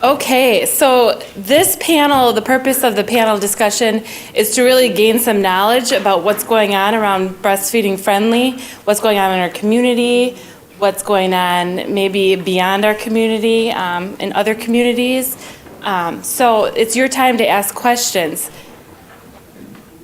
Okay, so this panel, the purpose of the panel discussion is to really gain some knowledge about what's going on around breastfeeding friendly, what's going on in our community, what's going on maybe beyond our community, in other communities. So it's your time to ask questions.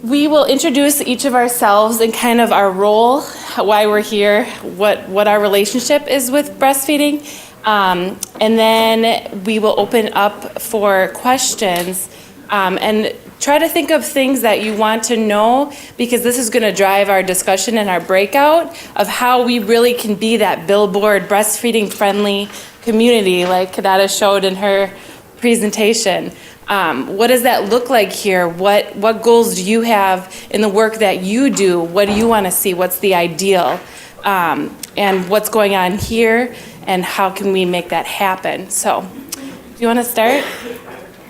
We will introduce each of ourselves and kind of our role, why we're here, what our relationship is with breastfeeding. And then we will open up for questions and try to think of things that you want to know, because this is going to drive our discussion and our breakout of how we really can be that billboard breastfeeding friendly community like Kadada showed in her presentation. What does that look like here? What goals do you have in the work that you do? What do you want to see? What's the ideal? And what's going on here? And how can we make that happen? So, do you want to start?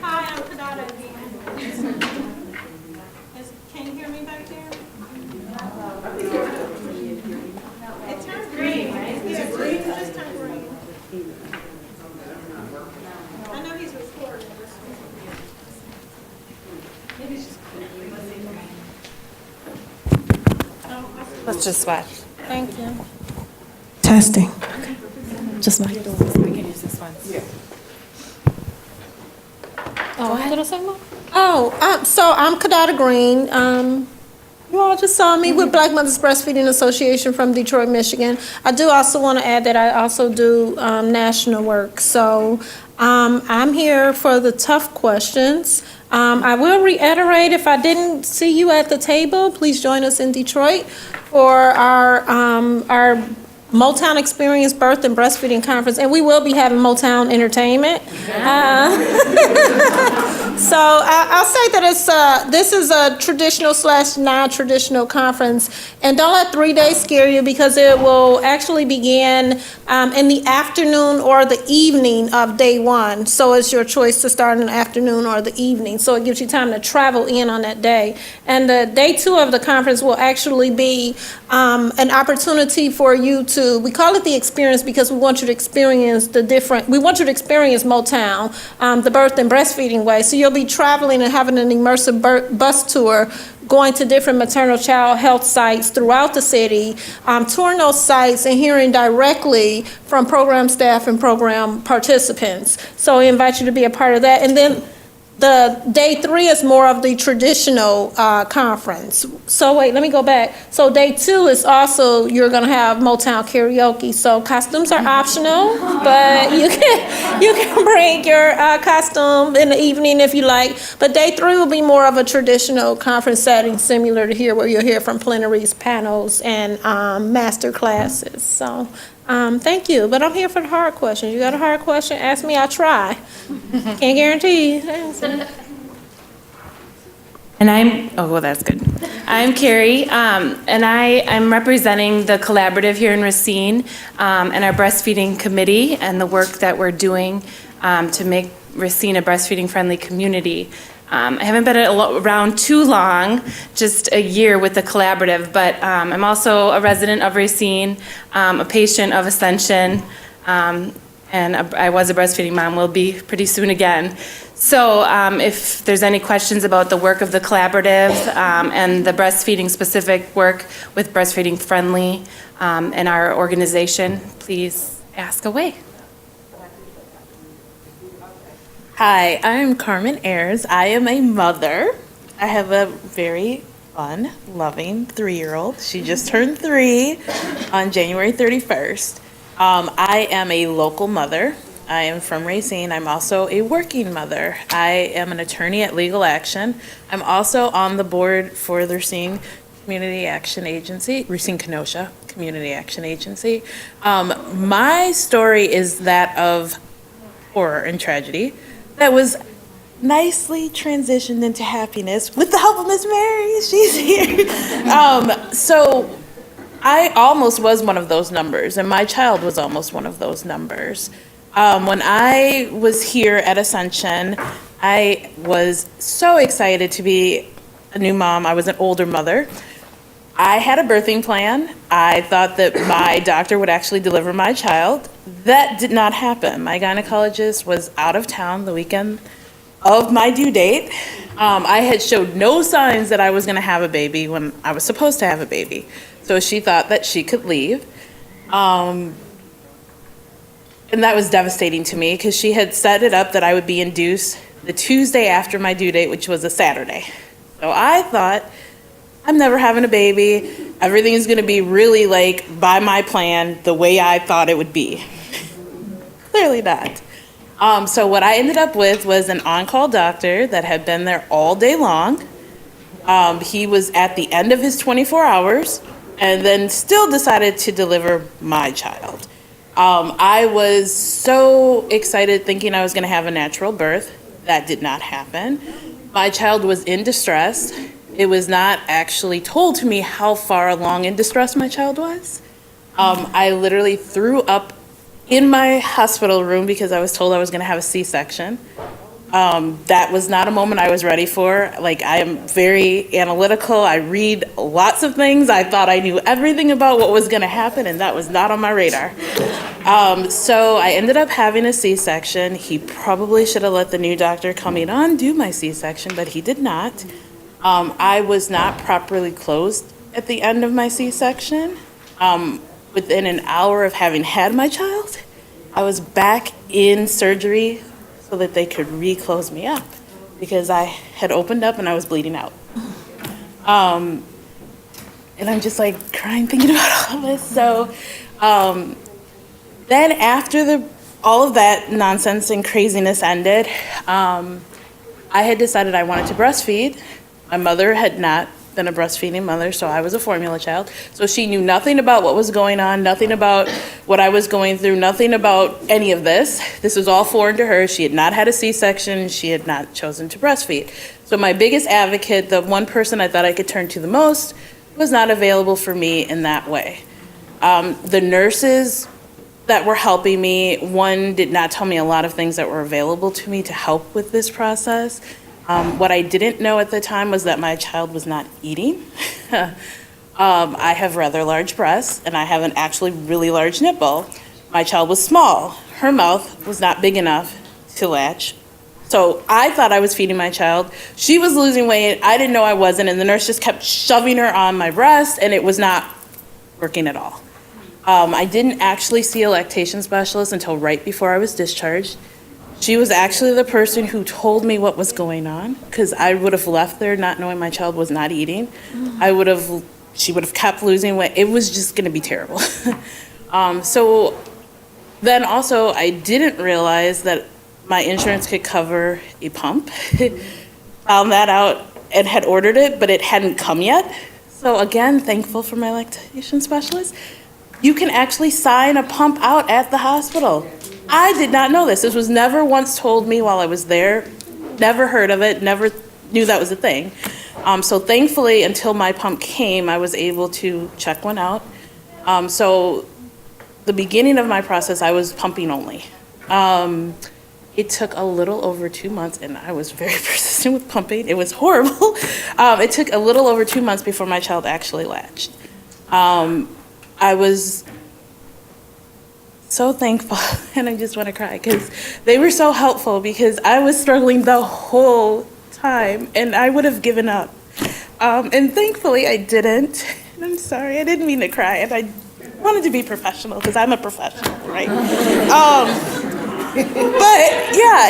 Hi, I'm Kadada again. Can you hear me back there? It turned green, right? Yeah, green, it just turned green. I know he's recording. Let's just swatch. Thank you. Testing. Just like We can use this one. So I'm Kadada Green. You all just saw me with Black Mothers Breastfeeding Association from Detroit, Michigan. I do also want to add that I also do national work. So I'm here for the tough questions. I will reiterate, if I didn't see you at the table, please join us in Detroit for our Motown Experience Birth and Breastfeeding Conference, and we will be having Motown Entertainment. So I'll say that this is a traditional / non-traditional conference, and don't let 3 days scare you, because it will actually begin in the afternoon or the evening of day one. So it's your choice to start in the afternoon or the evening. So it gives you time to travel in on that day. And the day two of the conference will actually be an opportunity for you to, we call it the experience because we want you to experience we want you to experience Motown, the birth and breastfeeding way. So you'll be traveling and having an immersive bus tour, going to different maternal child health sites throughout the city, touring those sites and hearing directly from program staff and program participants. So we invite you to be a part of that. And then the day three is more of the traditional conference. So wait, let me go back. So day two is also, you're gonna have Motown karaoke. So costumes are optional, but you can bring your costume in the evening if you like. But day three will be more of a traditional conference setting, similar to here, where you'll hear from plenaries, panels, and master classes. So thank you, but I'm here for the hard questions. You got a hard question, ask me, I'll try. Can't guarantee you. And that's good. I'm Carrie, and I'm representing the collaborative here in Racine, and our breastfeeding committee and the work that we're doing to make Racine a breastfeeding friendly community. I haven't been around too long, just a year with the collaborative, but I'm also a resident of Racine, a patient of Ascension, and I was a breastfeeding mom, will be pretty soon again. So if there's any questions about the work of the collaborative and the breastfeeding specific work with Breastfeeding Friendly and our organization, please ask away. Hi, I'm Carmen Ayers. I am a mother. I have a very fun, loving 3-year-old. She just turned 3 on January 31st. I am a local mother. I am from Racine. I'm also a working mother. I am an attorney at Legal Action. I'm also on the board for the Racine Community Action Agency, Racine Kenosha Community Action Agency. My story is that of horror and tragedy that was nicely transitioned into happiness with the help of Miss Mary. She's here. So I almost was one of those numbers, and my child was almost one of those numbers. When I was here at Ascension, I was so excited to be a new mom. I was an older mother. I had a birthing plan. I thought that my doctor would actually deliver my child. That did not happen. My gynecologist was out of town the weekend of my due date. I had showed no signs that I was going to have a baby when I was supposed to have a baby. So she thought that she could leave. And that was devastating to me because she had set it up that I would be induced the Tuesday after my due date, which was a Saturday. So I thought, I'm never having a baby. Everything is going to be really like by my plan, the way I thought it would be. Clearly not. So what I ended up with was an on-call doctor that had been there all day long. He was at the end of his 24 hours and then still decided to deliver my child. I was so excited thinking I was going to have a natural birth. That did not happen. My child was in distress. It was not actually told to me how far along in distress my child was. I literally threw up in my hospital room because I was told I was going to have a C-section. That was not a moment I was ready for. Like, I am very analytical. I read lots of things. I thought I knew everything about what was going to happen, and that was not on my radar. So I ended up having a C-section. He probably should have let the new doctor come in and do my C-section, but he did not. I was not properly closed at the end of my C-section. Within an hour of having had my child, I was back in surgery so that they could re-close me up because I had opened up and I was bleeding out. And I'm just like crying thinking about all this. So then after all of that nonsense and craziness ended, I had decided I wanted to breastfeed. My mother had not been a breastfeeding mother, so I was a formula child. So she knew nothing about what was going on, nothing about what I was going through, nothing about any of this. This was all foreign to her. She had not had a C-section. She had not chosen to breastfeed. So my biggest advocate, the one person I thought I could turn to the most, was not available for me in that way. The nurses that were helping me, one did not tell me a lot of things that were available to me to help with this process. What I didn't know at the time was that my child was not eating. I have rather large breasts, and I have an actually really large nipple. My child was small. Her mouth was not big enough to latch. So I thought I was feeding my child. She was losing weight. I didn't know I wasn't, and the nurse just kept shoving her on my breast, and it was not working at all. I didn't actually see a lactation specialist until right before I was discharged. She was actually the person who told me what was going on, because I would have left there not knowing my child was not eating. She would have kept losing weight. It was just going to be terrible. So then also I didn't realize that my insurance could cover a pump. Found that out and had ordered it, but it hadn't come yet. So again, thankful for my lactation specialist. You can actually sign a pump out at the hospital. I did not know this. This was never once told me while I was there. Never heard of it, never knew that was a thing. So thankfully, until my pump came, I was able to check one out. So the beginning of my process, I was pumping only. It took a little over 2 months, and I was very persistent with pumping. It was horrible. It took a little over 2 months before my child actually latched. I was so thankful, and I just want to cry because they were so helpful because I was struggling the whole time, and I would have given up. And thankfully, I didn't. And I'm sorry, I didn't mean to cry, and I wanted to be professional because I'm a professional, right? But yeah,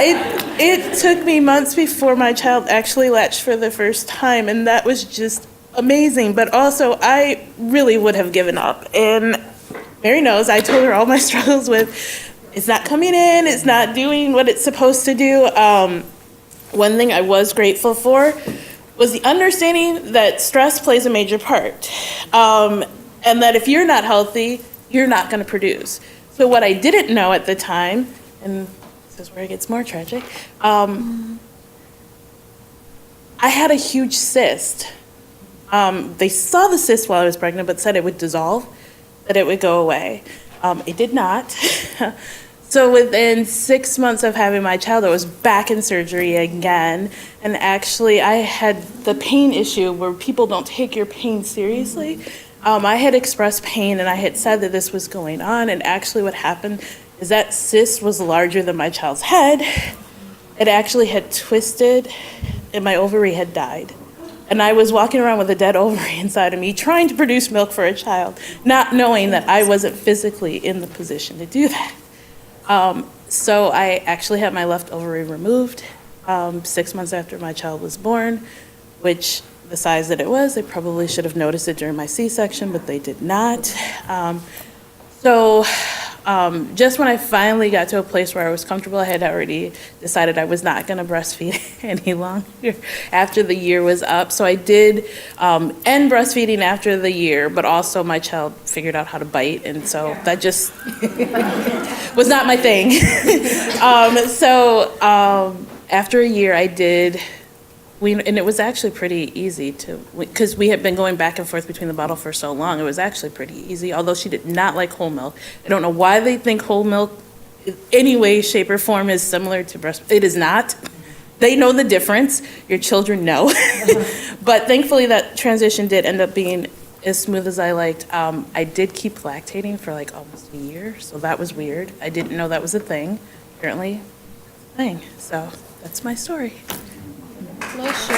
it took me months before my child actually latched for the first time, and that was just amazing. But also, I really would have given up. And Mary knows, I told her all my struggles with, it's not coming in, it's not doing what it's supposed to do. One thing I was grateful for was the understanding that stress plays a major part. And that if you're not healthy, you're not going to produce. So what I didn't know at the time, and this is where it gets more tragic, I had a huge cyst. They saw the cyst while I was pregnant, but said it would dissolve, that it would go away. It did not. So within 6 months of having my child, I was back in surgery again. And actually, I had the pain issue where people don't take your pain seriously. I had expressed pain and I had said that this was going on. And actually what happened is that cyst was larger than my child's head. It actually had twisted and my ovary had died. And I was walking around with a dead ovary inside of me, trying to produce milk for a child, not knowing that I wasn't physically in the position to do that. So I actually had my left ovary removed 6 months after my child was born, which the size that it was, they probably should have noticed it during my C-section, but they did not. Just when I finally got to a place where I was comfortable, I had already decided I was not going to breastfeed any longer after the year was up. So I did end breastfeeding after the year, but also my child figured out how to bite, and so that just was not my thing. After a year, I did. And it was actually pretty easy because we had been going back and forth between the bottle for so long. It was actually pretty easy, although she did not like whole milk. I don't know why they think whole milk in any way, shape, or form is similar to breast. It is not. They know the difference. Your children know. But thankfully, that transition did end up being as smooth as I liked. I did keep lactating for like almost a year, so that was weird. I didn't know that was a thing. Apparently, it's a thing. So that's my story. Bless you.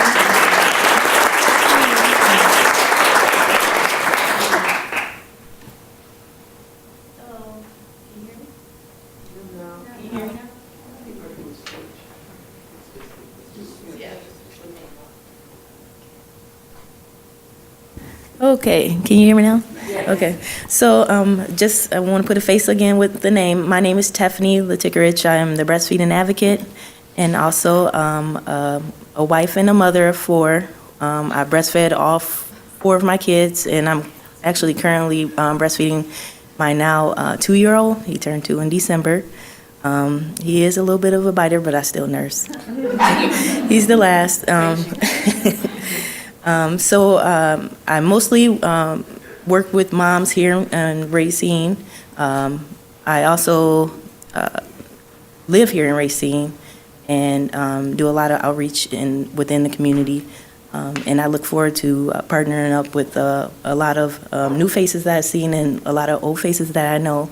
Okay, can you hear me now? Okay, so I want to put a face again with the name. My name is Tiffany Latikerich. I am the breastfeeding advocate and also a wife and a mother of 4. I breastfed all 4 of my kids, and I'm actually currently breastfeeding my now 2-year-old. He turned 2 in December. He is a little bit of a biter, but I still nurse. He's the last. I mostly work with moms here in Racine. I also live here in Racine and do a lot of outreach within the community. And I look forward to partnering up with a lot of new faces that I've seen and a lot of old faces that I know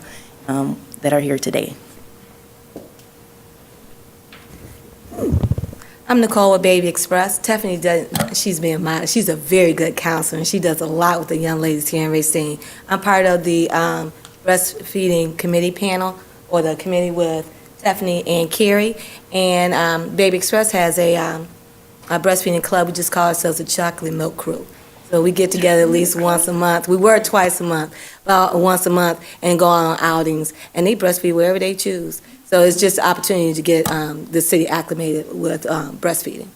that are here today. I'm Nicole with Baby Express. Tiffany she's a very good counselor, and she does a lot with the young ladies here in Racine. I'm part of the breastfeeding committee panel, or the committee with Tiffany and Carrie. And Baby Express has a breastfeeding club. We just call ourselves a chocolate milk crew. So we get together at least once a month. We were twice a month, once a month, and go on outings. And they breastfeed wherever they choose. So it's just an opportunity to get the city acclimated with breastfeeding.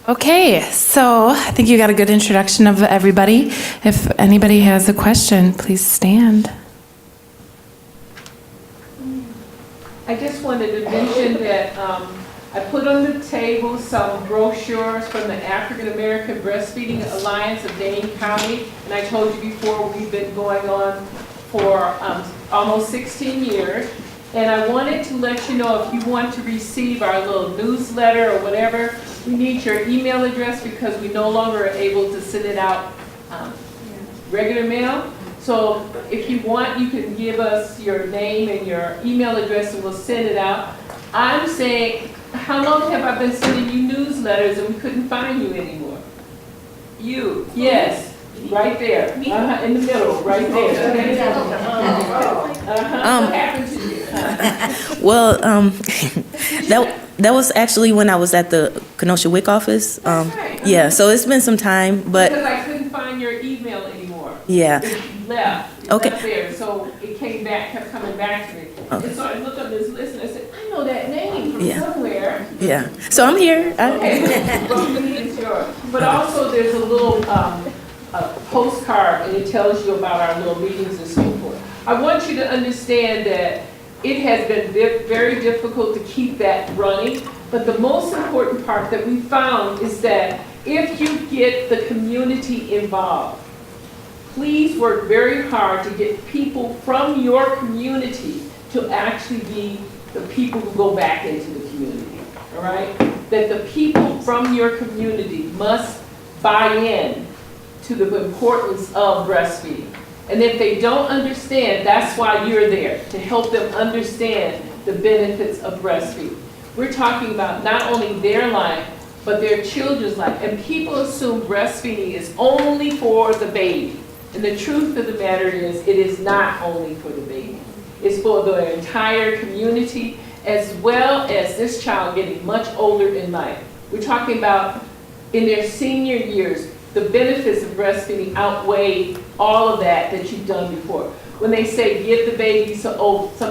Okay, so I think you got a good introduction of everybody. If anybody has a question, please stand. I just wanted to mention that I put on the table some brochures from the African American Breastfeeding Alliance of Dane County. And I told you before, we've been going on for almost 16 years. And I wanted to let you know, if you want to receive our little newsletter or whatever, we need your email address because we no longer are able to send it out regular mail. So if you want, you can give us your name and your email address and we'll send it out. I'm saying, how long have I been sending you newsletters and we couldn't find you anymore? You? Yes, right there, in the middle, right there. What happened to you? Well, that was actually when I was at the Kenosha WIC office. That's right. Yeah, so it's been some time, but Because I couldn't find your email anymore. yeah. It left. It Okay. left there, so it came back, kept coming back to me. Okay. And so I looked up this list and I said, I know that name from Yeah. somewhere. Yeah, so I'm here. Okay, well, we need is yours. But also, there's a little a postcard, and it tells you about our little meetings and so forth. I want you to understand that it has been very difficult to keep that running, but the most important part that we found is that if you get the community involved, please work very hard to get people from your community to actually be the people who go back into the community, all right? That the people from your community must buy in to the importance of breastfeeding. And if they don't understand, that's why you're there, to help them understand the benefits of breastfeeding. We're talking about not only their life, but their children's life. And people assume breastfeeding is only for the baby. And the truth of the matter is, it is not only for the baby. It's for the entire community, as well as this child getting much older in life. We're talking about in their senior years, the benefits of breastfeeding outweigh all of that you've done before. When they say give the baby, some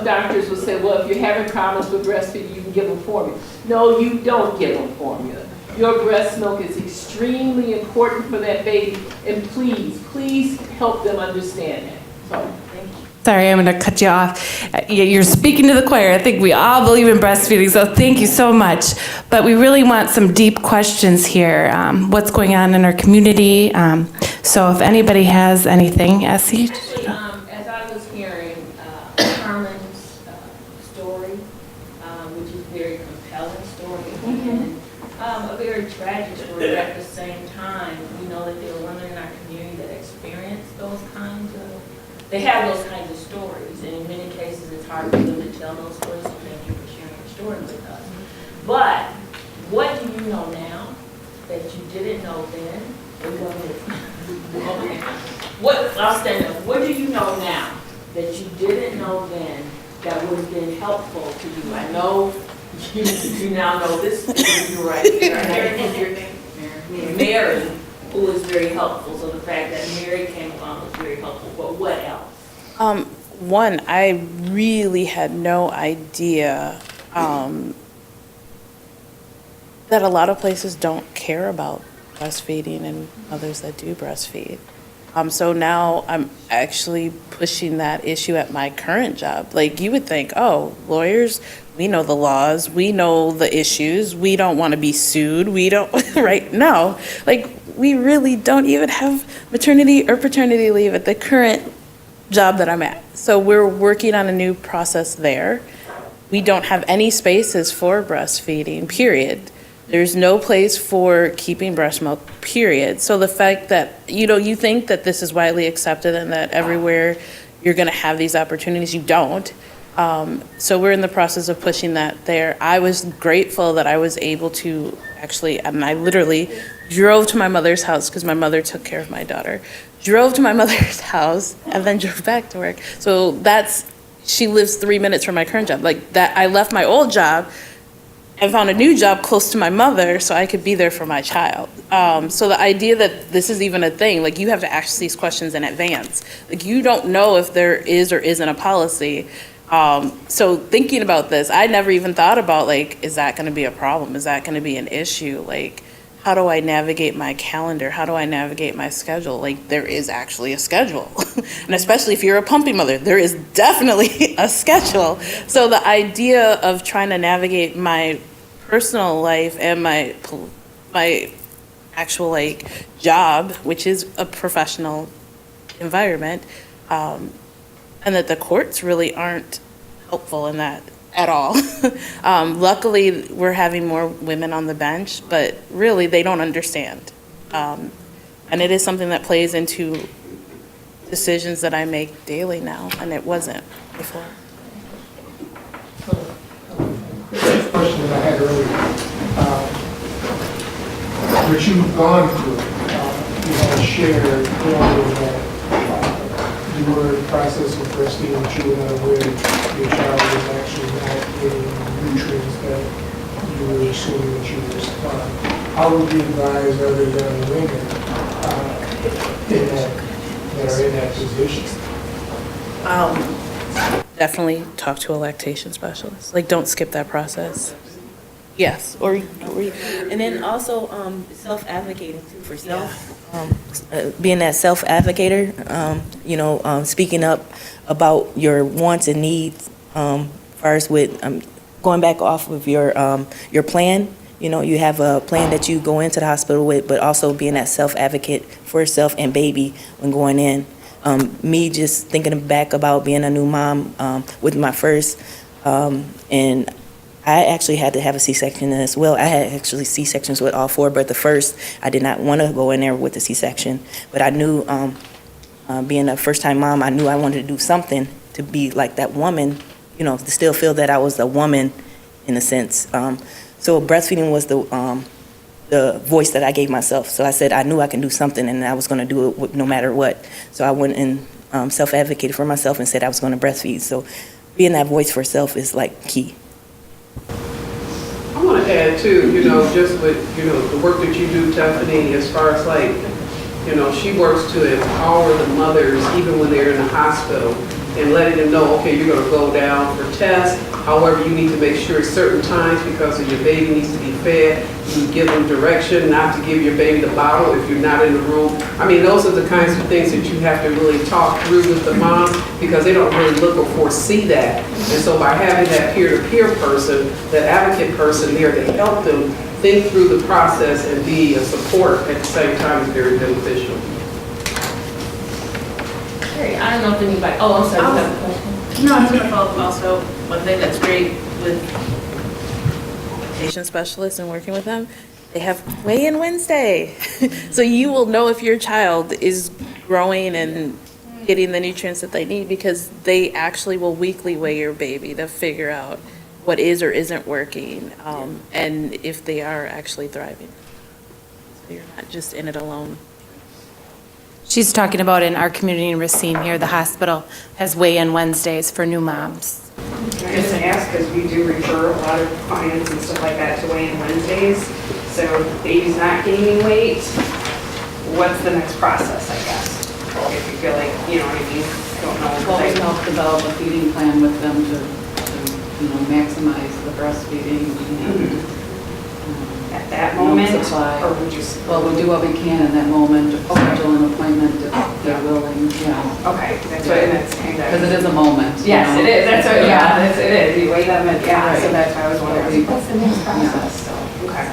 doctors will say, well, if you're having problems with breastfeeding, you can give them formula. No, you don't give them formula. Your breast milk is extremely important for that baby, and please help them understand that. So, thank you. Sorry, I'm going to cut you off. You're speaking to the choir. I think we all believe in breastfeeding, so thank you so much. But we really want some deep questions here. What's going on in our community? So if anybody has anything, Essie? As I was hearing Carmen's story, which is a very compelling story, and a very tragic story, but at the same time, we know that there are women in our community that experience those kinds of, they have those kinds of stories, and in many cases, it's hard for them to tell those stories, so thank you for sharing your story with us. But what do you know now that you didn't know then? Okay. I'll stand up. What do you know now that you didn't know then that would have been helpful to you? I know you now know this. You're right here. Mary, who was very helpful. So the fact that Mary came along was very helpful. But what else? One, I really had no idea that a lot of places don't care about breastfeeding and others that do breastfeed. So now I'm actually pushing that issue at my current job. Like, you would think, oh, lawyers, we know the laws, we know the issues, we don't want to be sued, we don't, right? No, like, we really don't even have maternity or paternity leave at the current job that I'm at. So we're working on a new process there. We don't have any spaces for breastfeeding, period. There's no place for keeping breast milk, period. So the fact that, you think that this is widely accepted and that everywhere you're going to have these opportunities, you don't. So we're in the process of pushing that there. I was grateful that I was able to actually, and I literally drove to my mother's house because my mother took care of my daughter. Drove to my mother's house and then drove back to work. So she lives 3 minutes from my current job. Like that, I left my old job and found a new job close to my mother so I could be there for my child. So the idea that this is even a thing, like, you have to ask these questions in advance. Like, you don't know if there is or isn't a policy. So thinking about this, I never even thought about, like, is that going to be a problem? Is that going to be an issue? Like, how do I navigate my calendar? How do I navigate my schedule? Like, there is actually a schedule. And especially if you're a pumping mother, there is definitely a schedule. So the idea of trying to navigate my personal life and my actual, like, job, which is a professional environment, and that the courts really aren't helpful in that at all. Luckily, we're having more women on the bench, but really, they don't understand. And it is something that plays into decisions that I make daily now, and it wasn't before. The question that I had earlier, what you've gone through, you had shared earlier that you were in the process of breastfeeding, but you were not aware your child was actually not getting nutrients that you were assuming that you were supplying. How would you advise other young women that are in that position? Definitely talk to a lactation specialist. Like, don't skip that process. Yes, or And then also self-advocating too for self. Being that self-advocator, speaking up about your wants and needs. First, with going back off of your plan. You have a plan that you go into the hospital with, but also being that self-advocate for yourself and baby when going in. me just thinking back about being a new mom with my first, and I actually had to have a C-section as well. I had actually C-sections with all four, but the first, I did not want to go in there with the C-section. But I knew, being a first-time mom, I knew I wanted to do something to be like that woman, to still feel that I was a woman in a sense. So breastfeeding was the voice that I gave myself. So I said I knew I can do something and I was going to do it no matter what. So I went and self-advocated for myself and said I was going to breastfeed. So being that voice for self is like key. I want to add too, just with, the work that you do, Tiffany, as far as like, she works to empower the mothers even when they're in the hospital and letting them know, okay, you're going to go down for tests. However, you need to make sure certain times because of your baby needs to be fed, you give them direction not to give your baby the bottle if you're not in the room. I mean, those are the kinds of things that you have to really talk through with the mom because they don't really look or foresee that. And so by having that peer-to-peer person, that advocate person there to help them think through the process and be a support at the same time is very beneficial. Carrie, I don't know if anybody, I'm sorry, you have a question? No, I was going to follow up also. One thing that's great with patient specialists and working with them, they have weigh-in Wednesday. So you will know if your child is growing and getting the nutrients that they need because they actually will weekly weigh your baby to figure out what is or isn't working and if they are actually thriving. So you're not just in it alone. She's talking about in our community in Racine here, the hospital has weigh-in Wednesdays for new moms. Can I just ask, because we do refer a lot of clients and stuff like that to weigh-in Wednesdays, so if baby's not gaining weight, what's the next process, I guess? If you feel like, you know what I mean, don't know. Well, we help develop a feeding plan with them to maximize the breastfeeding and At that moment, supply. or would you? Well, we do what we can in that moment to schedule an appointment if they're willing, Okay, that's what, and that's kind of. Because it is a moment. Yes, it is, that's what, it is, you weigh them and, so Right. that's why I was wondering, what's the next Yeah. process, so, okay.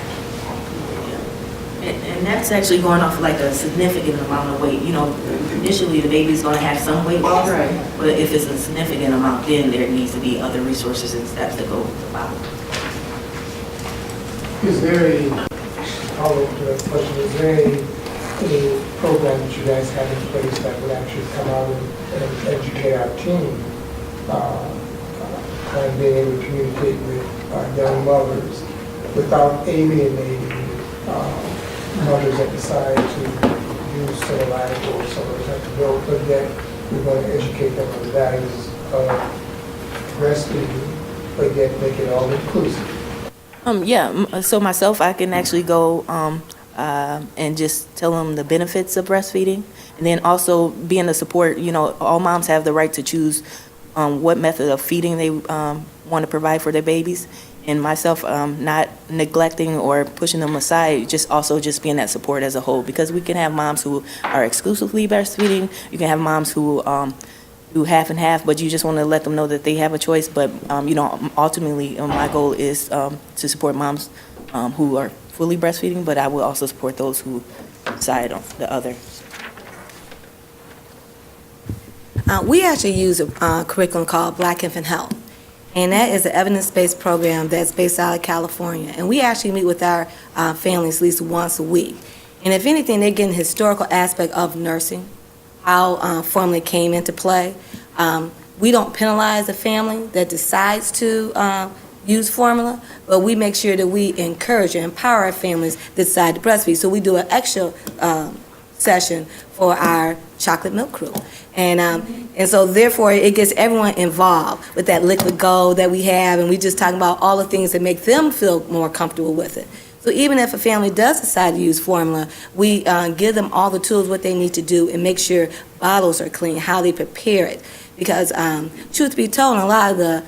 And that's actually going off like a significant amount of weight. Initially the baby's going to have some weight loss, Right. but if it's a significant amount, then there needs to be other resources and steps that go with the bottle. Is there a, follow-up to that question, is there a program that you guys have in place that would actually come out and educate our team on being able to communicate with young mothers without alienating mothers that decide to use Similac or some other type of milk, but yet we're going to educate them on the values of breastfeeding, but yet make it all inclusive? So myself, I can actually go and just tell them the benefits of breastfeeding. And then also being the support, all moms have the right to choose what method of feeding they want to provide for their babies. And myself, not neglecting or pushing them aside, just being that support as a whole. Because we can have moms who are exclusively breastfeeding. You can have moms who do half and half, but you just want to let them know that they have a choice. But, ultimately, my goal is to support moms who are fully breastfeeding, but I will also support those who decide on the other. We actually use a curriculum called Black Infant Health, and that is an evidence-based program that's based out of California. And we actually meet with our families at least once a week. And if anything, they're getting the historical aspect of nursing, how formula came into play. We don't penalize a family that decides to use formula, but we make sure that we encourage and empower our families that decide to breastfeed. So we do an extra session for our chocolate milk crew. And so therefore it gets everyone involved with that liquid gold that we have, and we just talk about all the things that make them feel more comfortable with it. So even if a family does decide to use formula, we give them all the tools, what they need to do, and make sure bottles are clean, how they prepare it. Because truth be told, a lot of the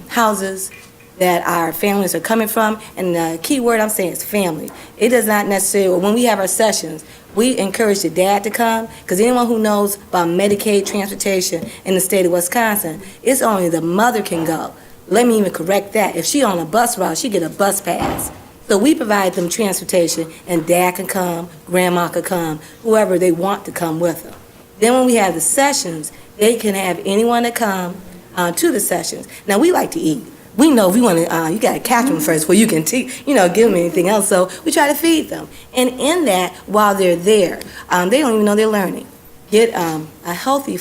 houses that our families are coming from, and the key word I'm saying is family. It does not necessarily, when we have our sessions, we encourage the dad to come, because anyone who knows about Medicaid transportation in the state of Wisconsin, it's only the mother can go. Let me even correct that. If she on a bus route, she get a bus pass. So we provide them transportation, and dad can come, grandma can come, whoever they want to come with them. Then when we have the sessions, they can have anyone that come to the sessions. Now, we like to eat. We know if we want to, you got to catch them first before you can give them anything else. So we try to feed them. And in that, while they're there, they don't even know they're learning. Get a healthy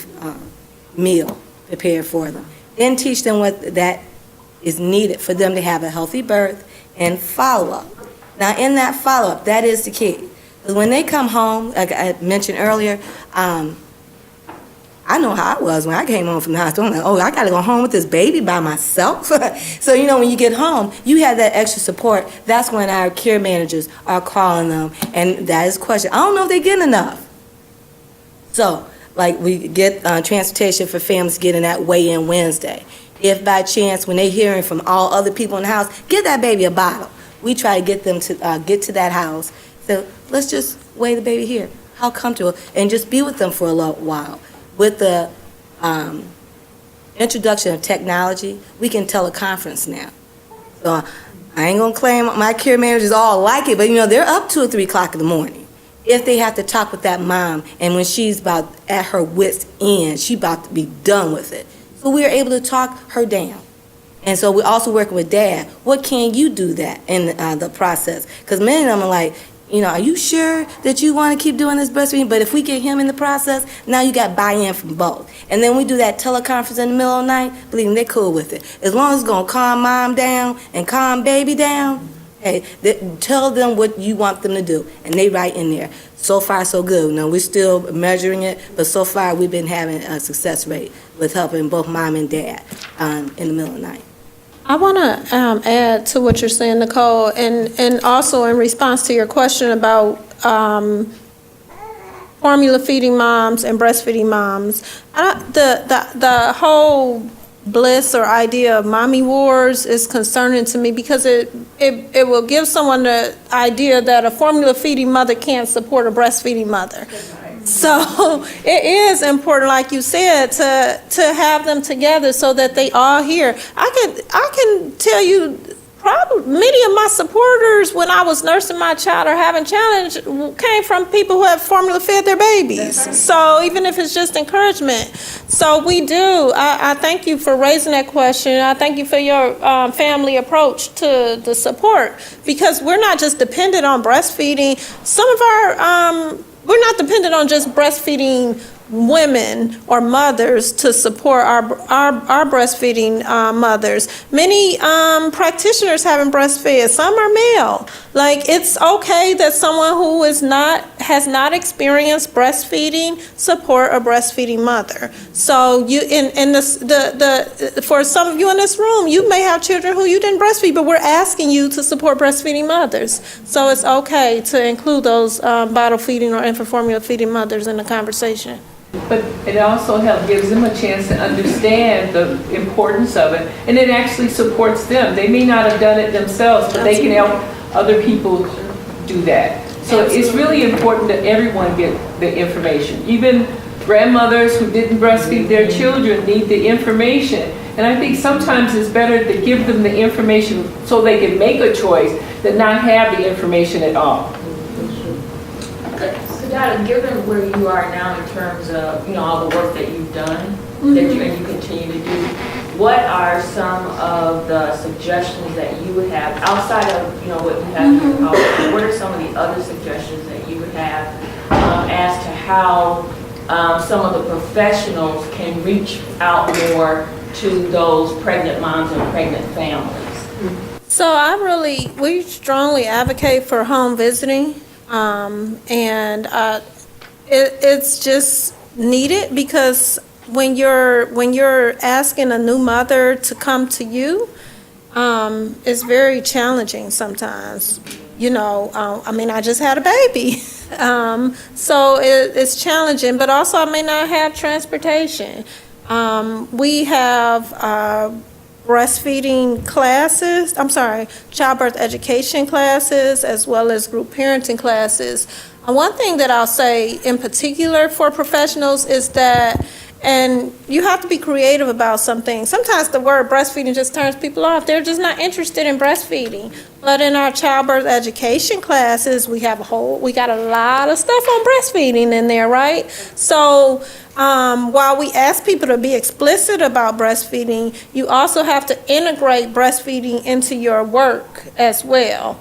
meal prepared for them. Then teach them what that is needed for them to have a healthy birth and follow-up. Now, in that follow-up, that is the key. Because when they come home, like I mentioned earlier, I know how I was when I came home from the hospital. I'm like, oh, I got to go home with this baby by myself. So, when you get home, you have that extra support. That's when our care managers are calling them, and that is a question. I don't know if they're getting enough. So, like, we get transportation for families getting that weigh-in Wednesday. If by chance, when they're hearing from all other people in the house, give that baby a bottle. We try to get them to get to that house. So let's just weigh the baby here. How comfortable, and just be with them for a little while. With the introduction of technology, we can teleconference now. So I ain't gonna claim my care managers all like it, but they're up 2 or 3 o'clock in the morning. If they have to talk with that mom, and when she's about at her wit's end, she's about to be done with it. So we are able to talk her down. And so we're also working with dad. What can you do that in the process? Because many of them are like, are you sure that you want to keep doing this breastfeeding? But if we get him in the process, now you got buy-in from both. And then we do that teleconference in the middle of the night, believe me, they're cool with it. As long as it's going to calm mom down and calm baby down, hey, tell them what you want them to do. And they right in there. So far, so good. We're still measuring it, but so far we've been having a success rate with helping both mom and dad in the middle of the night. I want to add to what you're saying, Nicole, and also in response to your question about formula feeding moms and breastfeeding moms. The whole bliss or idea of mommy wars is concerning to me because it will give someone the idea that a formula feeding mother can't support a breastfeeding mother. So it is important, like you said, to have them together so that they all hear. I can tell you, probably many of my supporters when I was nursing my child or having challenge came from people who have formula fed their babies. So even if it's just encouragement. So we do. I thank you for raising that question. I thank you for your family approach to the support, because we're not just dependent on breastfeeding. Some of our we're not dependent on just breastfeeding women or mothers to support our breastfeeding mothers. Many practitioners haven't breastfed. Some are male. Like, it's okay that someone who has not experienced breastfeeding support a breastfeeding mother. So you for some of you in this room, you may have children who you didn't breastfeed, but we're asking you to support breastfeeding mothers. So it's okay to include those bottle feeding or infant formula feeding mothers in the conversation. But it also gives them a chance to understand the importance of it, and it actually supports them. They may not have done it themselves, but they can help other people do that. So it's really important that everyone get the information. Even grandmothers who didn't breastfeed their children need the information. And I think sometimes it's better to give them the information so they can make a choice than not have the information at all. Dada, given where you are now in terms of, all the work that you've done, that you continue to do, what are some of the suggestions that you would have outside of, what you have in your policy? What are some of the other suggestions that you would have as to how some of the professionals can reach out more to those pregnant moms and pregnant families? So we strongly advocate for home visiting. It's just needed because when you're asking a new mother to come to you, it's very challenging sometimes. I just had a baby, so it's challenging. But also, I may not have transportation. We have breastfeeding classes, childbirth education classes, as well as group parenting classes. One thing that I'll say in particular for professionals is that And you have to be creative about some things. Sometimes the word breastfeeding just turns people off. They're just not interested in breastfeeding. But in our childbirth education classes, we got a lot of stuff on breastfeeding in there, right? So while we ask people to be explicit about breastfeeding, you also have to integrate breastfeeding into your work as well.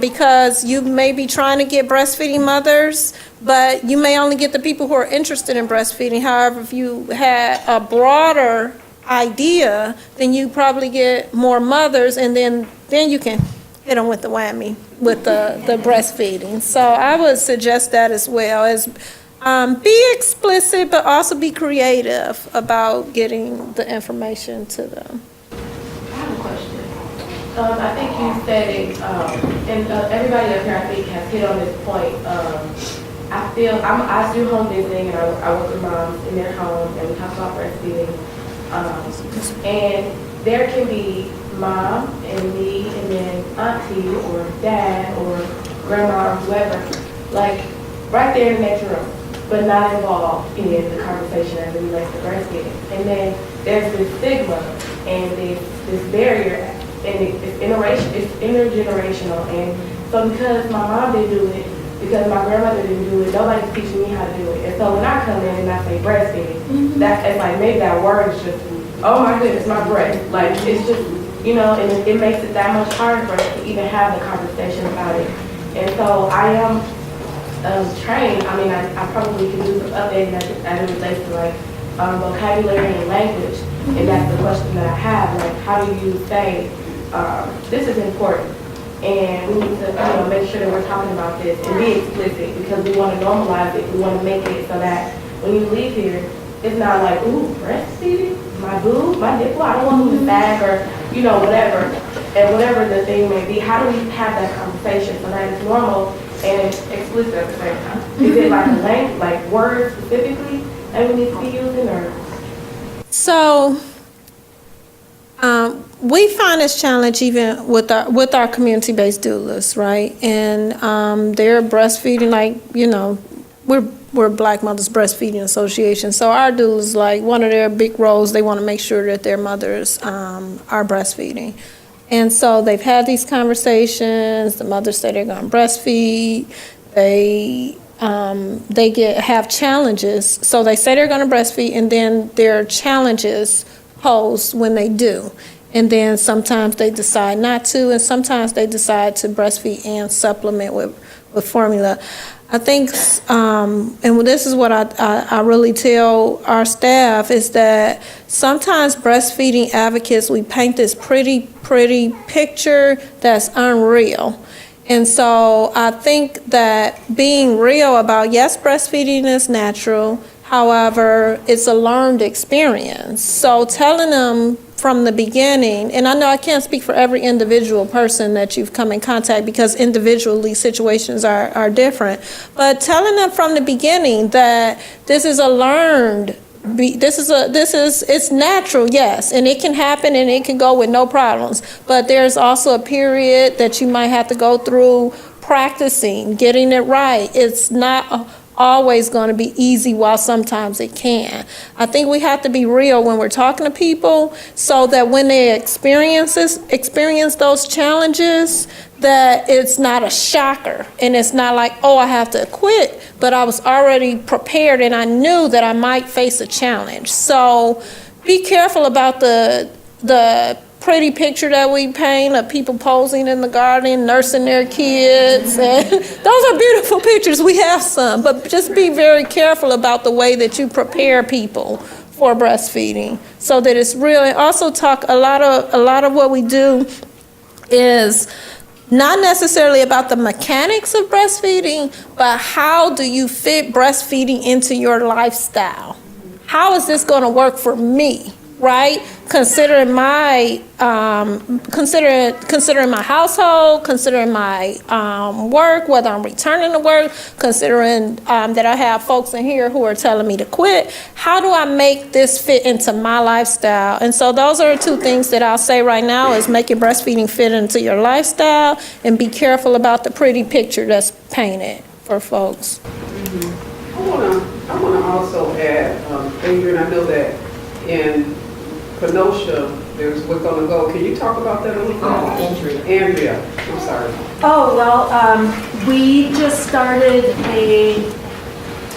Because you may be trying to get breastfeeding mothers, but you may only get the people who are interested in breastfeeding. However, if you had a broader idea, then you probably get more mothers, and then you can hit them with the whammy with the breastfeeding. So I would suggest that as well, as be explicit, but also be creative about getting the information to them. I have a question. I think you said it, and everybody up here, I think, has hit on this point. I do home visiting, and I work with moms in their homes, and we talk about breastfeeding. And there can be mom and me, and then auntie or dad or grandma or whoever, like right there in the next room, but not involved in the conversation as it relates to breastfeeding. And then there's this stigma and this barrier. And it's intergenerational, and so because my mom didn't do it, because my grandmother didn't do it, nobody's teaching me how to do it. And so when I come in and I say breastfeeding, it's like maybe that word is just, oh my goodness, my breast. Like it's just, and it makes it that much harder for us to even have the conversation about it. And so I am trained. I mean, I probably can do some updating as it relates to like vocabulary and language. And that's the question that I have. Like, how do you say, this is important, and we need to make sure that we're talking about this and be explicit, because we want to normalize it. We want to make it so that when you leave here, it's not like, ooh, breastfeeding, my boob, my nipple, I don't want to lose back, or whatever, and whatever the thing may be. How do we have that conversation so that it's normal and it's explicit at the same time? Is it like a language, like words specifically that we need to be using, or? So we find this challenge even with our community-based doulas, right? And they're breastfeeding, like, we're Black Mothers Breastfeeding Association. So our doulas, like, one of their big roles, they want to make sure that their mothers are breastfeeding. And so they've had these conversations. The mothers say they're going to breastfeed. They have challenges. So they say they're going to breastfeed, and then there are challenges posed when they do. And then sometimes they decide not to, and sometimes they decide to breastfeed and supplement with formula. I think, and this is what I really tell our staff, is that sometimes breastfeeding advocates, we paint this pretty picture that's unreal. And so I think that being real about, yes, breastfeeding is natural, however, it's a learned experience. So telling them from the beginning, and I know I can't speak for every individual person that you've come in contact, because individually situations are different, but telling them from the beginning that this is a learned, it's natural, yes, and it can happen and it can go with no problems, but there's also a period that you might have to go through practicing, getting it right. It's not always going to be easy, while sometimes it can. I think we have to be real when we're talking to people, so that when they experience those challenges, that it's not a shocker, and it's not like, oh, I have to quit, but I was already prepared and I knew that I might face a challenge. So be careful about the pretty picture that we paint of people posing in the garden, nursing their kids. And those are beautiful pictures. We have some, but just be very careful about the way that you prepare people for breastfeeding, so that it's real. And also talk a lot of what we do is not necessarily about the mechanics of breastfeeding, but how do you fit breastfeeding into your lifestyle? How is this going to work for me? Right? Considering my considering my household, considering my work, whether I'm returning to work, considering that I have folks in here who are telling me to quit. How do I make this fit into my lifestyle? And so those are two things that I'll say right now, is make your breastfeeding fit into your lifestyle, and be careful about the pretty picture that's painted for folks. I want to also add Adrian, I know that in Kenosha, there's We're Gonna Go. Can you talk about that a little bit? Andrea, I'm sorry. Oh, well, we just started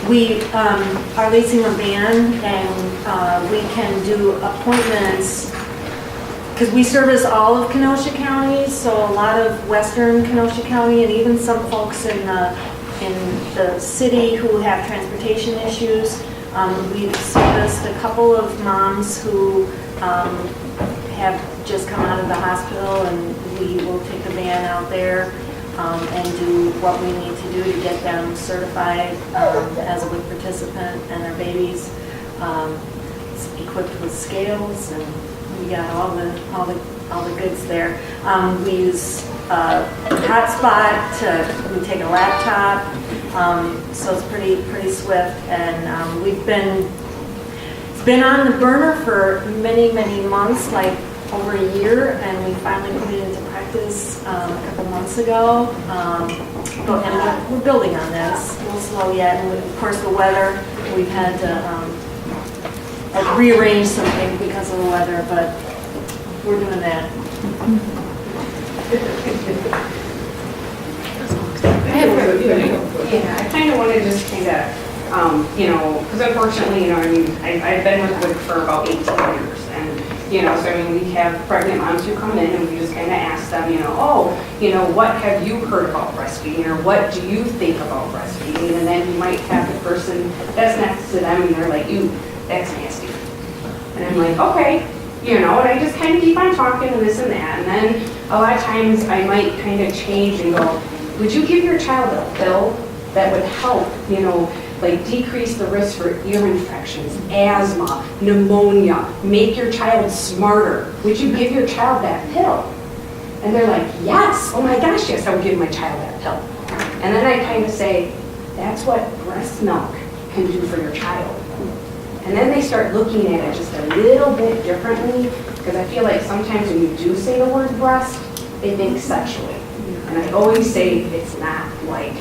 we are leasing a van, and we can do appointments, because we service all of Kenosha County, so a lot of western Kenosha County, and even some folks in the city who have transportation issues. We've serviced a couple of moms who have just come out of the hospital, and we will take the van out there and do what we need to do to get them certified as a WIC participant, and their babies equipped with scales, and we got all the goods there. We use hotspot. We take a laptop, so it's pretty swift, and it's been on the burner for many months, like over a year, and we finally put it into practice a couple months ago. And we're building on this. A little slow yet, and of course the weather. We've had to rearrange some things because of the weather, but we're doing that. I kind of want to just kind of, because unfortunately, I mean, I've been with WIC for about 18 years, and, so I mean, we have pregnant moms who come in, and we just kind of ask them, what have you heard about breastfeeding, or what do you think about breastfeeding? And then you might have the person that's next to them, and they're like, "Ew, that's nasty." And I'm like, okay, and I just kind of keep on talking and this and that. And then a lot of times I might kind of change and go, would you give your child a pill that would help, like decrease the risk for ear infections, asthma, pneumonia, make your child smarter? Would you give your child that pill? And they're like, yes, oh my gosh, yes, I would give my child that pill. And then I kind of say, that's what breast milk can do for your child. And then they start looking at it just a little bit differently, because I feel like sometimes when you do say the word breast, they think sexually. And I always say it's not like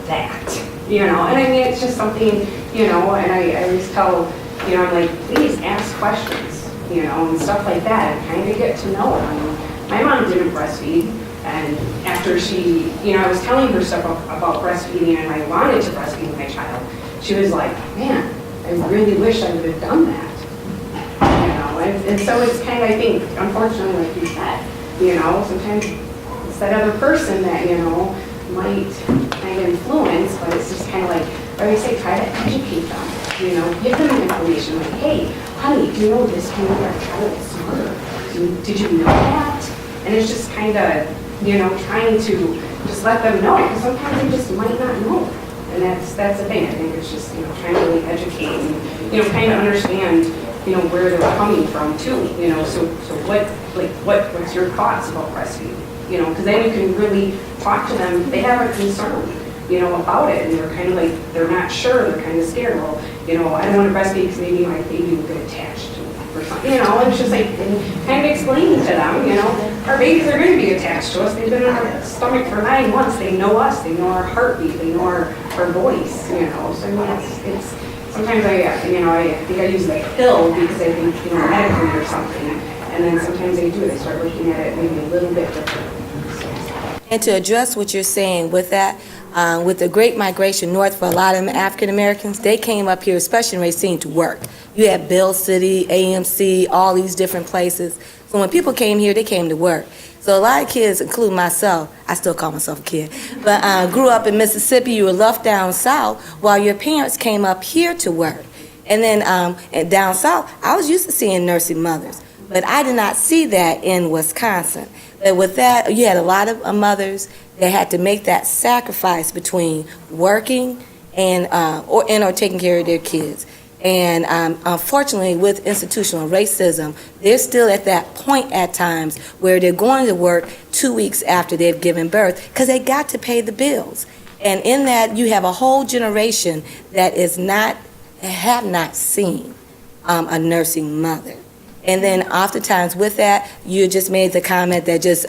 that, and I mean, it's just something, and I always tell, I'm like, please ask questions, and stuff like that, and kind of get to know it. I mean, my mom didn't breastfeed, and after she, I was telling her stuff about breastfeeding, and I wanted to breastfeed my child, she was like, man, I really wish I would have done that. And so it's kind of, I think, unfortunately, like you said, sometimes it's that other person that, might kind of influence, but it's just kind of like, I always say, try to educate them, give them information, like, hey, honey, do you know this can make our child smarter? Did you know that? And it's just kind of, trying to just let them know, because sometimes they just might not know. And that's the thing. I think it's just, trying to really educate and, kind of understand, where they're coming from too. So what's your thoughts about breastfeeding? Because then you can really talk to them. They have a concern, about it, and they're kind of like, they're not sure, they're kind of scared. Well, I don't want to breastfeed because maybe my baby will get attached to it or something. It's just like, and kind of explaining to them, our babies are going to be attached to us. They've been in our stomach for 9 months. They know us. They know our heartbeat. They know our voice. So I mean, it's sometimes I think I use like pill because I think medically or something, and then sometimes they do. They start looking at it maybe a little bit different. And to address what you're saying with that, with the Great Migration North for a lot of African Americans, they came up here, especially in Racine, to work. You had Bill City, AMC, all these different places. So when people came here, they came to work. So a lot of kids, including myself, I still call myself a kid, but grew up in Mississippi. You were left down south while your parents came up here to work. And then and down south, I was used to seeing nursing mothers, but I did not see that in Wisconsin. But with that, you had a lot of mothers that had to make that sacrifice between working and or taking care of their kids. And unfortunately, with institutional racism, they're still at that point at times where they're going to work 2 weeks after they've given birth because they got to pay the bills. And in that, you have a whole generation that have not seen a nursing mother. And then oftentimes with that, you just made the comment that just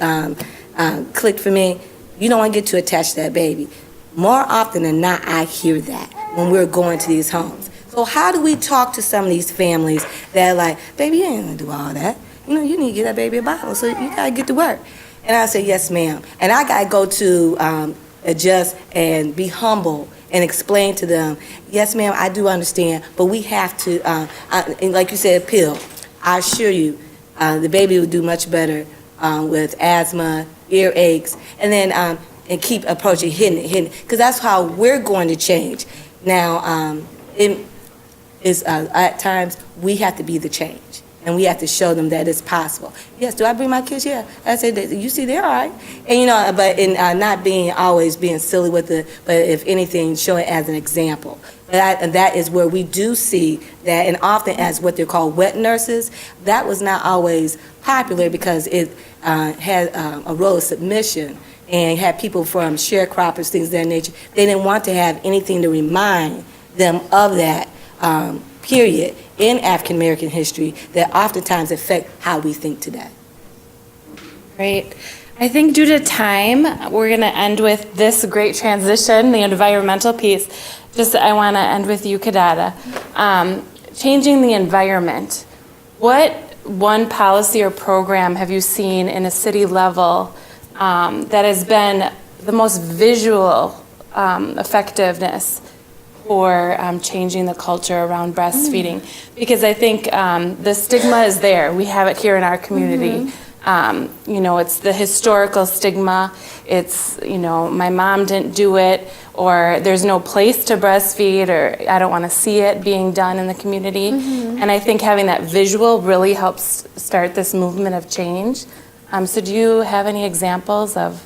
clicked for me. You don't want to get too attached to that baby. More often than not, I hear that when we're going to these homes. So how do we talk to some of these families that are like, baby, you ain't gonna do all that. You know, you need to get that baby a bottle, so you gotta get to work. And I say, yes, ma'am. And I gotta go to adjust and be humble and explain to them, yes, ma'am, I do understand, but we have to, and like you said, pill. I assure you, the baby will do much better with asthma, earaches, and then and keep approaching, hitting it, because that's how we're going to change. Now, it is at times we have to be the change, and we have to show them that it's possible. Yes, do I bring my kids? Yeah, I say that. You see, they're all right, and you know, but in not being always being silly with it, but if anything, show it as an example. And that is where we do see that, and often as what they're called wet nurses, that was not always popular because it had a role of submission and had people from sharecroppers, things of that nature. They didn't want to have anything to remind them of that period in African American history that oftentimes affect how we think today. Great. I think due to time, we're going to end with this great transition, the environmental piece. Just, I want to end with you, Kidada. Changing the environment. What one policy or program have you seen in a city level that has been the most visual effectiveness for changing the culture around breastfeeding? Because I think the stigma is there. We have it here in our community. You know, it's the historical stigma. It's, you know, my mom didn't do it, or there's no place to breastfeed, or I don't want to see it being done in the community. And I think having that visual really helps start this movement of change. So do you have any examples of?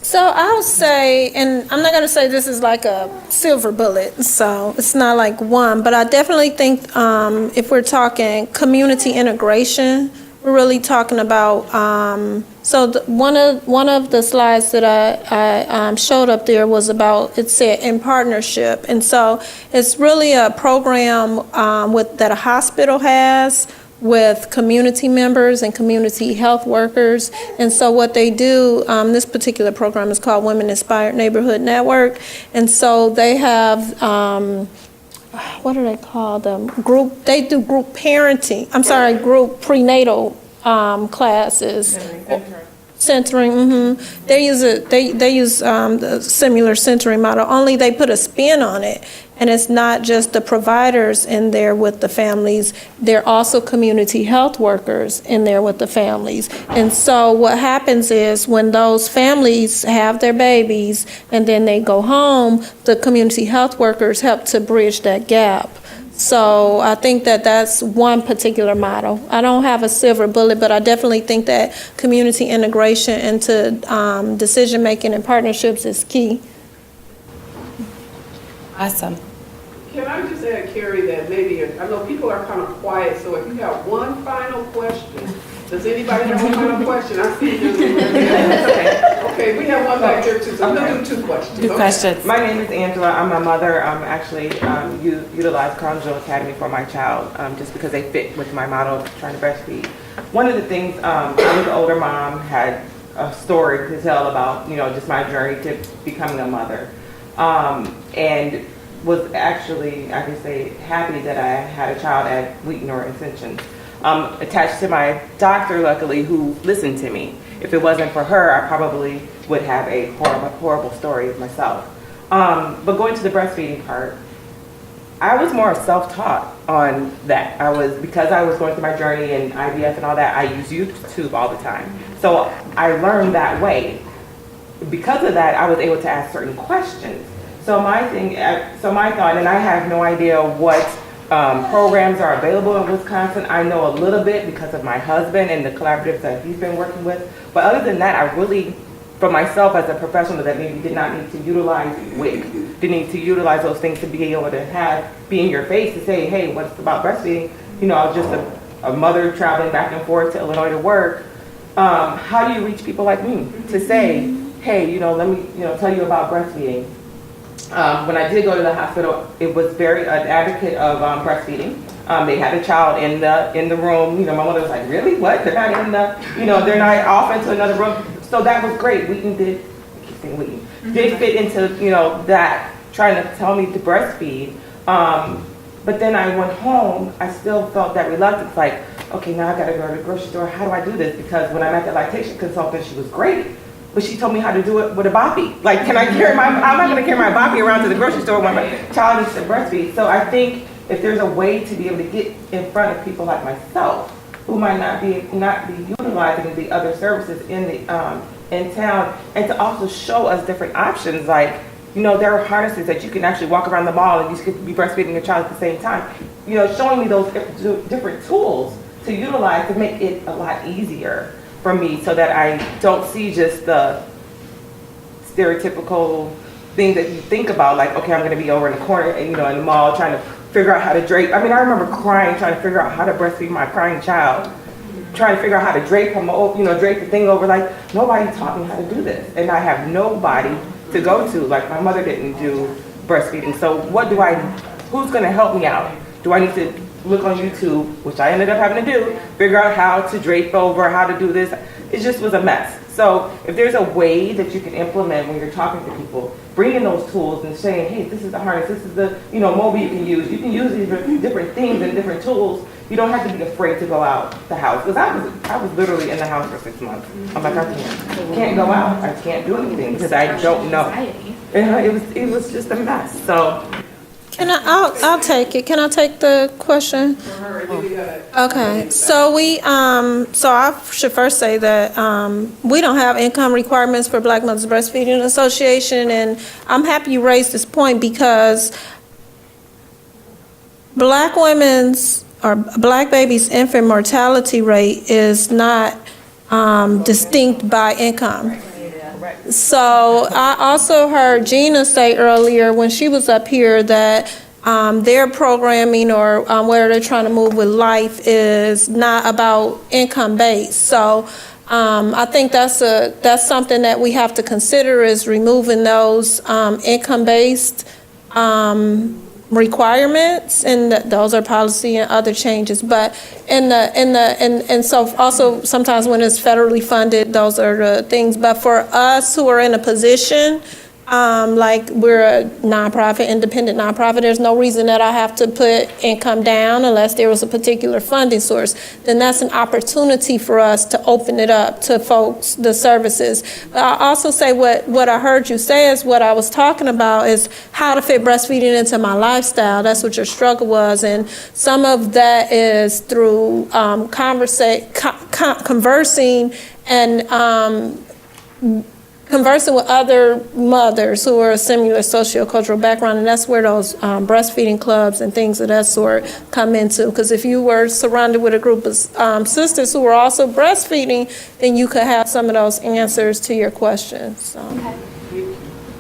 So I'll say, and I'm not going to say this is like a silver bullet, so it's not like one, but I definitely think if we're talking community integration, we're really talking about, one of the slides that I showed up there was about, it said in partnership. And so it's really a program that a hospital has with community members and community health workers. And so what they do, this particular program is called Women Inspired Neighborhood Network. And so they have, what do they call them? They do group parenting, group prenatal classes. Centering, They use the similar centering model, only they put a spin on it. And it's not just the providers in there with the families, they're also community health workers in there with the families. And so what happens is when those families have their babies and then they go home, the community health workers help to bridge that gap. So I think that that's one particular model. I don't have a silver bullet, but I definitely think that community integration into decision-making and partnerships is key. Awesome. Can I just add, Carrie, that maybe, I know people are kind of quiet, so if you have one final question, does anybody have one final question? I see there's okay, we have one back there too, so I'm gonna do two questions. Two questions. My name is Angela. I'm a mother. Actually utilized Crown Jewel Academy for my child just because they fit with my model of trying to breastfeed. One of the things, I was an older mom, had a story to tell about, you know, just my journey to becoming a mother. And was actually, I can say, happy that I had a child at Wheaton or Ascension. Attached to my doctor, luckily, who listened to me. If it wasn't for her, I probably would have a horrible story of myself. But going to the breastfeeding part, I was more self-taught on that. Because I was going through my journey in IVF and all that, I use YouTube all the time. So I learned that way. Because of that, I was able to ask certain questions. So my thought, and I have no idea what programs are available in Wisconsin. I know a little bit because of my husband and the collaboratives that he's been working with. But other than that, I really, for myself as a professional that maybe did not need to utilize WIC, didn't need to utilize those things to be able to be in your face to say, hey, what's about breastfeeding? You know, I was just a mother traveling back and forth to Illinois to work. How do you reach people like me to say, hey, you know, let me, you know, tell you about breastfeeding? When I did go to the hospital, it was an advocate of breastfeeding. They had a child in the room. You know, my mother was like, really? What? They're not in the, you know, they're not off into another room. So that was great. Wheaton did fit into, you know, that, trying to tell me to breastfeed. But then I went home, I still felt that reluctance, like, okay, now I gotta go to the grocery store. How do I do this? Because when I met the lactation consultant, she was great, but she told me how to do it with a boppy. Like, I'm not gonna carry my boppy around to the grocery store when my child needs to breastfeed. So I think if there's a way to be able to get in front of people like myself, who might not be utilizing the other services in town, and to also show us different options, like, you know, there are harnesses that you can actually walk around the mall and you could be breastfeeding your child at the same time. You know, showing me those different tools to utilize to make it a lot easier for me, so that I don't see just the stereotypical thing that you think about, like, okay, I'm gonna be over in the corner and, you know, in the mall trying to figure out how to drape. I mean, I remember crying, trying to figure out how to breastfeed my crying child, trying to figure out how to drape him, you know, drape the thing over. Like, nobody taught me how to do this, and I have nobody to go to. Like, my mother didn't do breastfeeding, so who's gonna help me out? Do I need to look on YouTube, which I ended up having to do, figure out how to drape over, how to do this? It just was a mess. So if there's a way that you can implement when you're talking to people, bring in those tools and saying, hey, this is the harness, this is the, you know, mobile you can use. You can use these different things and different tools. You don't have to be afraid to go out the house. Because I was literally in the house for 6 months. I'm like, I can't go out. I can't do anything because I don't know. It was just a mess. So. I'll take it. Can I take the question? Okay, so so I should first say that we don't have income requirements for Black Mothers Breastfeeding Association, and I'm happy you raised this point because Black women's or Black babies' infant mortality rate is not distinct by income. So I also heard Gina say earlier when she was up here that their programming or where they're trying to move with life is not about income based. So I think that's something that we have to consider is removing those income based requirements, and those are policy and other changes. But and so also sometimes when it's federally funded, those are the things. But for us who are in a position like we're a nonprofit, independent nonprofit, there's no reason that I have to put income down unless there was a particular funding source. Then that's an opportunity for us to open it up to folks, the services. But I also say what I heard you say is what I was talking about is how to fit breastfeeding into my lifestyle. That's what your struggle was. And some of that is through conversing and conversing with other mothers who are a similar sociocultural background, and that's where those breastfeeding clubs and things of that sort come into. Because if you were surrounded with a group of sisters who were also breastfeeding, then you could have some of those answers to your questions. So. Okay.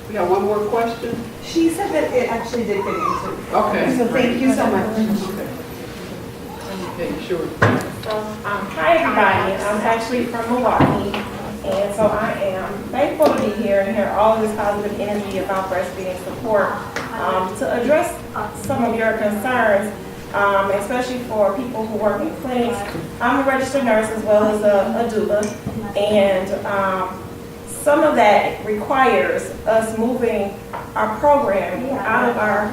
We got one more question? She said that it actually did fit into. Okay. So thank you so much. Okay, sure. So, hi everybody, I'm actually from Milwaukee. And so I am thankful to be here and hear all of this positive energy about breastfeeding support to address some of your concerns, especially for people who work in clinics. I'm a registered nurse as well as a doula, and some of that requires us moving our program out of our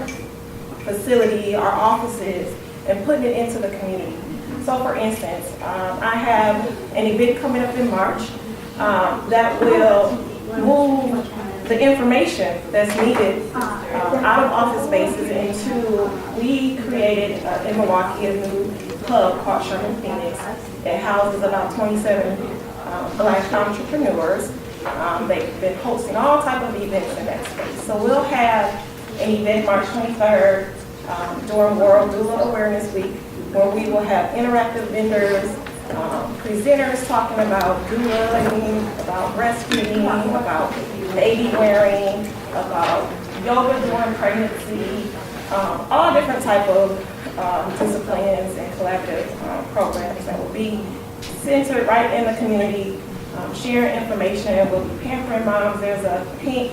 facility, our offices, and putting it into the community. So for instance, I have an event coming up in March that will move the information that's needed out of office spaces into, we created in Milwaukee a new hub called Sherman Phoenix. It houses about 27 Black entrepreneurs. They've been hosting all type of events in that space. So we'll have an event March 23rd during World Doula Awareness Week, where we will have interactive vendors, presenters talking about doulaing, about breastfeeding, about baby wearing, about yoga during pregnancy, all different type of disciplines and collaborative programs that will be centered right in the community, sharing information. We'll be pampering moms. There's a paint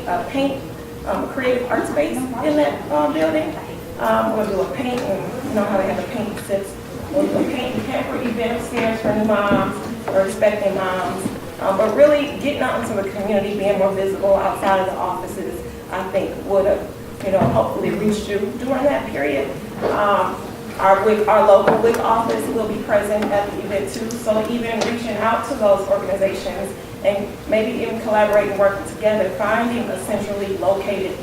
creative art space in that building. We'll do a paint, and you know how they have the paint sets. We'll do a paint and pamper event upstairs for new moms or expecting moms. But really getting out into the community, being more visible outside of the offices, I think would have, hopefully reached you during that period. Our local WIC office will be present at the event too. So even reaching out to those organizations and maybe even collaborating, working together, finding a centrally located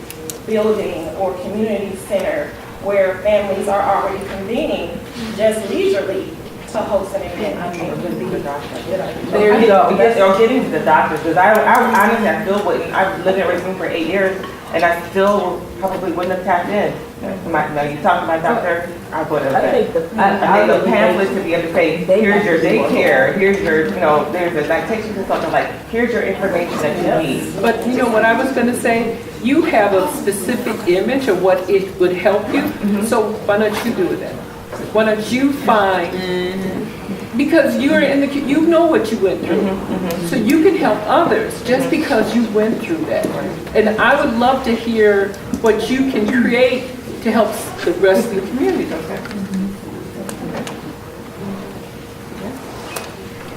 building or community center where families are already convening just leisurely to host an event, I think would be a good idea. There you go. Yes, or getting to the doctors, because I honestly, I still wouldn't, I've lived in Richmond for 8 years, and I still probably wouldn't have tapped in. No, you talk to my doctor, I would have. I think the pamphlet to be able to say, here's your daycare, here's your, there's a lactation consultant, like, here's your information that you need. But you know what I was going to say? You have a specific image of what it would help you, so why don't you do that? Why don't you find, because you're in the, you know what you went through, so you can help others just because you went through that. And I would love to hear what you can create to help the rest of the community.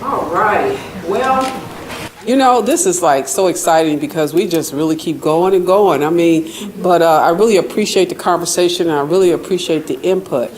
All right, well, this is like so exciting because we just really keep going and going. I mean, but I really appreciate the conversation and I really appreciate the input.